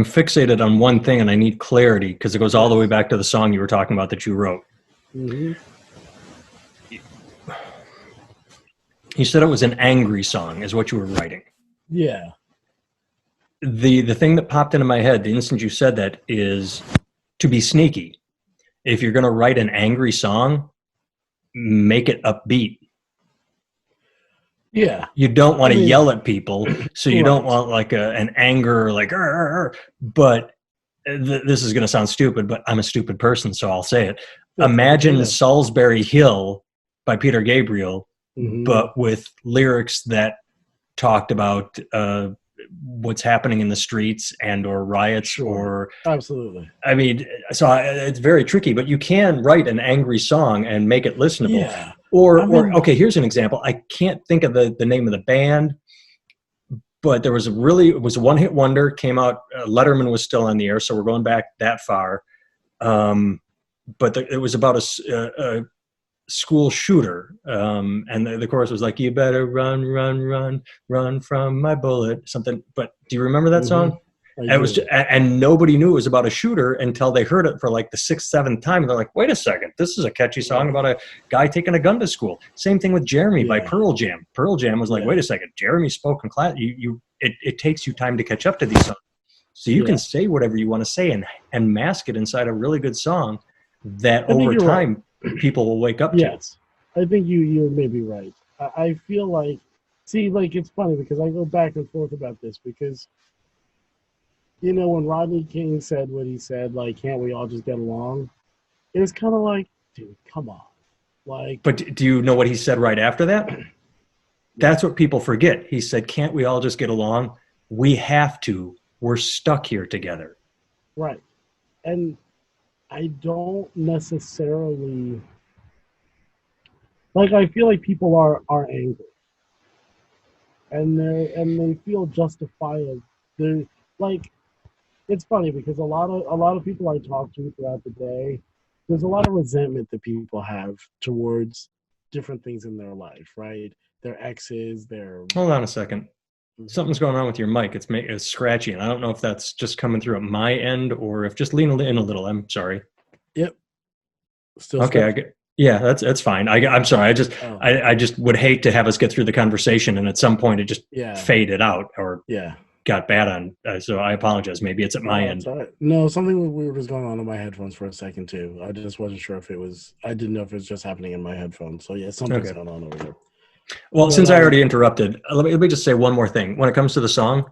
fixated on one thing and I need clarity because it goes all the way Yes. back to the song you were talking about that you wrote. Mm-hmm. You said it was an angry song, is what you were writing. Yeah. The thing that popped into my head the instant you said that is to be sneaky. If you're going to write an angry song, make it upbeat. Yeah. You don't I want to mean, yell at people, so you don't right. want like an anger, like, "Arr, arr, arr." But this is going to sound stupid, but I'm a stupid person, so I'll say it. It's a Imagine potato. Salisbury Hill by Peter Gabriel, Mm-hmm. but with lyrics that talked about what's happening in the streets and or riots Sure. or Absolutely. I mean, it's very tricky, but you can write an angry song and make it listenable. Yeah. I Or mean, okay, here's an example. I can't think of the name of the band, but there was it was a one hit wonder. Came out. Letterman was still on the air, so we're going back that far. But it was about a school shooter, and the chorus was like, "You better run, run, run, run from my bullet." Something. But do you remember that hmm song? I And it was, do. and nobody knew it was about a shooter until they heard it for like the sixth, seventh time. And they're like, "Wait a second, this is a catchy song Right. about a guy taking a gun to school." Same thing with Jeremy by Yeah. Pearl Jam. Pearl Jam was like, "Wait Yeah. a second, Jeremy spoke in class." It takes you time to catch up to these songs, so you can Yeah. say whatever you want to say and mask it inside a really good song that I think over you're right. time people will wake up to. Yes. I think you're maybe right. I feel like, see, like, it's funny because I go back and forth about this because, when Rodney King said what he said, like, can't we all just get along? It was kind of like, dude, come on. Like, But do you know what he said right after that? what? That's what people forget. He said, "Can't we all just get along? We have to. We're stuck here together." Right. And I don't necessarily, like, I feel like people are angry and they feel justified. They're like, it's funny because a lot of people I talk to throughout the day, there's a lot of resentment that people have towards different things in their life, right? Their exes, their Hold on a second. Something's going on with your mic. It's scratchy, and I don't know if that's just coming through at my end or if just lean in a little. I'm sorry. Yep. Still Okay, scratchy. yeah, that's fine. I'm sorry. Oh, I just would hate to have us get through the conversation and at some point it just yeah. faded out or Yeah. got bad on. So I apologize. Maybe it's at my It's end. all right. No, something weird was going on in my headphones for a second too. I just wasn't sure if it was. I didn't know if it was just happening in my headphones. So yeah, something's Okay. going on over there. Well, But since I already interrupted, let me just say one more thing. When it comes to the song,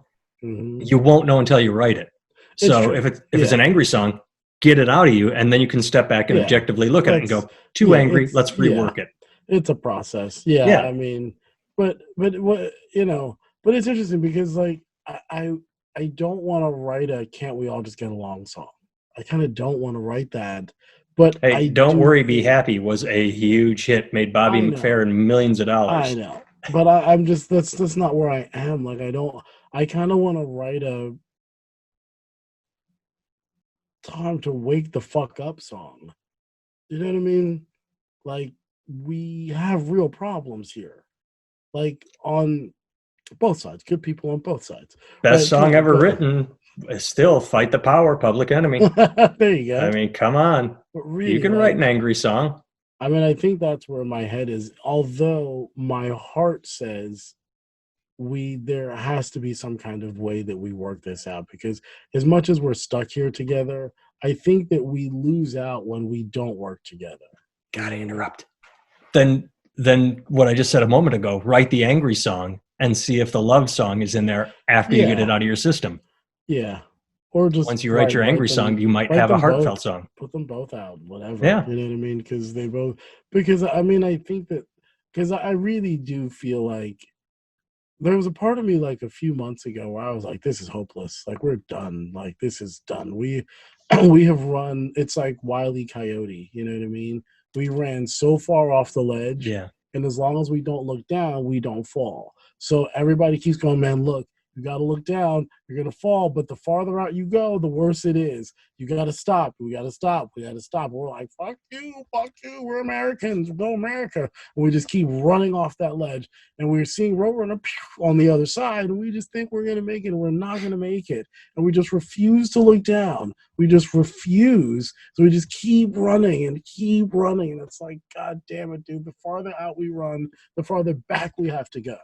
mhm. you won't know until you write it. It's So true. if it's an Yeah, angry song, get it out of you, and then you can step back and yeah. objectively look at it and Let's. go, too Yeah, angry. Let's rework it. it's a process. Yeah, Yeah. I mean, but what you know, but it's interesting because like I don't want to write a "Can't we all just get along" song. I kind of don't want to write that, but Hey, I Don't do Worry, Be think Happy was a huge hit, made Bobby I know. McFerrin millions of I dollars. know, but I'm just that's not where I am. Like I don't. I kind of want to write a "Time to Wake the Fuck Up" song. You know what I mean? Like we have real problems here. Like on both sides, good people on both sides, Best right? song ever But written is still Fight the Power, Public Enemy. there you I go. mean, come on. But You really, can write an like angry song. I mean, I think that's where my head is. Although my heart says there has to be some kind of way that we work this out because as much as we're stuck here together, I think that we lose out when we don't work together. You Gotta know what I mean? interrupt. Then what I just said a moment ago, write the angry song and see if the love song is in there after you get it Yeah, out of your system. yeah. Or just Once you write your angry song, you might write have a them both, heartfelt song. put them both out, whatever. Yeah. You know what I mean? Because they both because I mean I think that because I really do feel like there was a part of me like a few months ago where I was like, this is hopeless. Like we're done. Like this is done. We we have run it's like Wile E. Coyote, you know what I mean? We ran so far off the ledge, Yeah. and as long as we don't look down, we don't fall. So everybody keeps going, man, look, you gotta look down, you're gonna fall, but the farther out you go, the worse it is. You gotta stop, we gotta stop, we gotta stop. We're like, fuck you, we're Americans, go America. And we just keep running off that ledge. And we're seeing Roadrunner on the other side, and we just think we're gonna make it, and we're not gonna make it. And we just refuse to look down. We just refuse. So we just keep running and keep running. And it's like, God damn it, dude. The farther out we run, the farther back we have to go.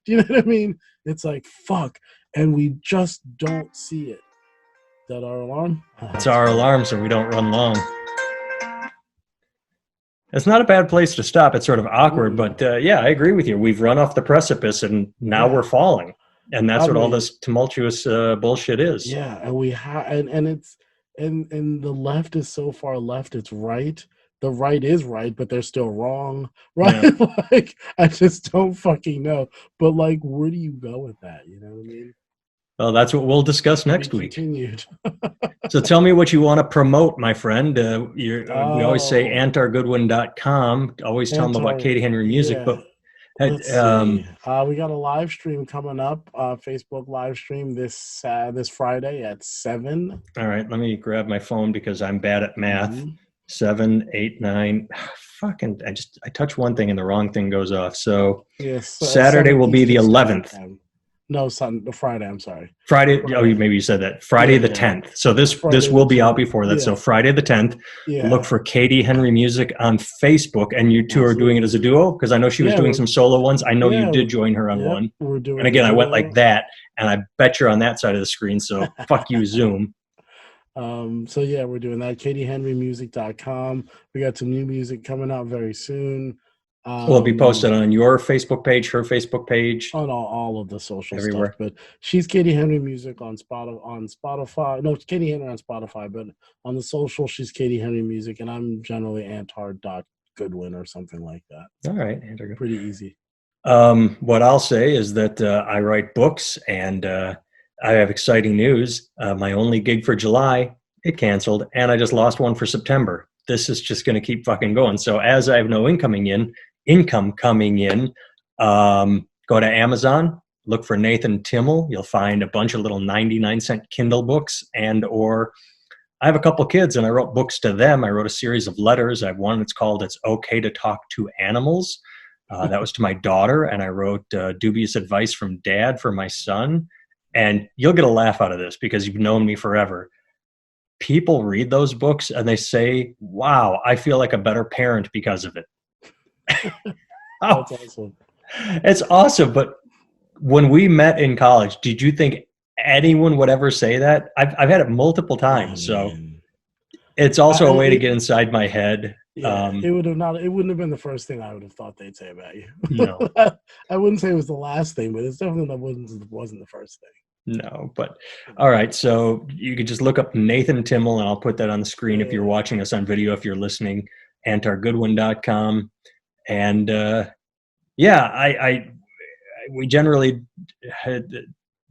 Do you know what I mean? It's like, fuck. And we just don't see it. Is that our alarm? It's our alarm so we don't run long. It's not a bad place to stop. It's sort of awkward, but yeah, I agree with you. We've run off the precipice and now Yeah. we're falling. And that's I what all mean, this tumultuous bullshit is. yeah, and we have, and it's, and the left is so far left, it's right. The right is right, but they're still wrong, right? Yeah. Like, I just don't fucking know. But like, where do you go with that? You know what I mean? Well, that's what we'll discuss To be next week. continued. So tell me what you want to promote, my friend. We always say Oh, antargoodwin.com. Always tell them about Antar, Katie Henry music. yeah. But Let's see. We got a live stream coming up. Facebook live stream this Friday at 7. all right, let me grab my phone because I'm bad at math. Mhm. 7, 8, 9. Fucking, I touch one thing and the wrong thing goes off. So Yes, Saturday 7 will be the Eastern Standard 11th. Time. No, Friday. I'm sorry. Friday. Oh, Friday. maybe you said that. Yeah, Friday the yeah. 10th. So this Friday will the be out 10th. before that. So Yeah, Friday the 10th. Look yeah. for Katie Henry Music on Facebook, and you two are doing it Absolutely. as a duo because I know she was Yeah, doing some solo ones. I know you yeah. did join her on Yep. one. We're And doing a again, I went like duo. that, and I bet you're on that side of the screen. So fuck you, Zoom. So yeah, we're doing that. KatieHenryMusic.com. We got some new music coming out very soon. Will it be posted on your Facebook page, her Facebook page, On all of the social stuff, everywhere? but she's Katie Henry Music on Spotify. No, it's Katie Henry on Spotify, but on the social, she's Katie Henry Music, and I'm generally Antar Goodwin or something like that. All right, Andrew. Pretty easy. What I'll say is that I write books, and I have exciting news. My only gig for July, it canceled, and I just lost one for September. This is just going to keep fucking going. So as I have no income coming in, go to Amazon, look for Nathan Timmel. You'll find a bunch of little 99-cent Kindle books, or I have a couple kids and I wrote books to them. I wrote a series of letters. I have one that's called It's Okay to Talk to Animals. That was to my daughter, and I wrote dubious advice from dad for my son. And you'll get a laugh out of this because you've known me forever. People read those books and they say, wow, I feel like a better parent because of it. That's awesome. It's awesome. But when we met in college, did you think anyone would ever say that? I've had it multiple times. So it's also a way to get inside my head. Yeah, it wouldn't have been the first thing I would have thought they'd say about you. No. I wouldn't say it was the last thing, but it's definitely wasn't the first thing. No, but all right. So you could just look up Nathan Timmel, and I'll put that on the screen if you're watching us on video. If you're listening, antargoodwin.com. And we generally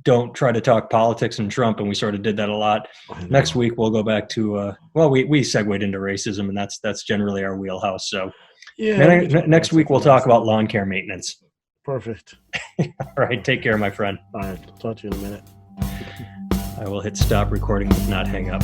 don't try to talk politics and Trump, and we sort of did that a lot. Next week we'll go back to we segued into racism, and that's generally our wheelhouse. So next week we'll talk about lawn care maintenance. Perfect. All right, take care, my friend. All right, talk to you in a minute. I will hit stop recording, but not hang up.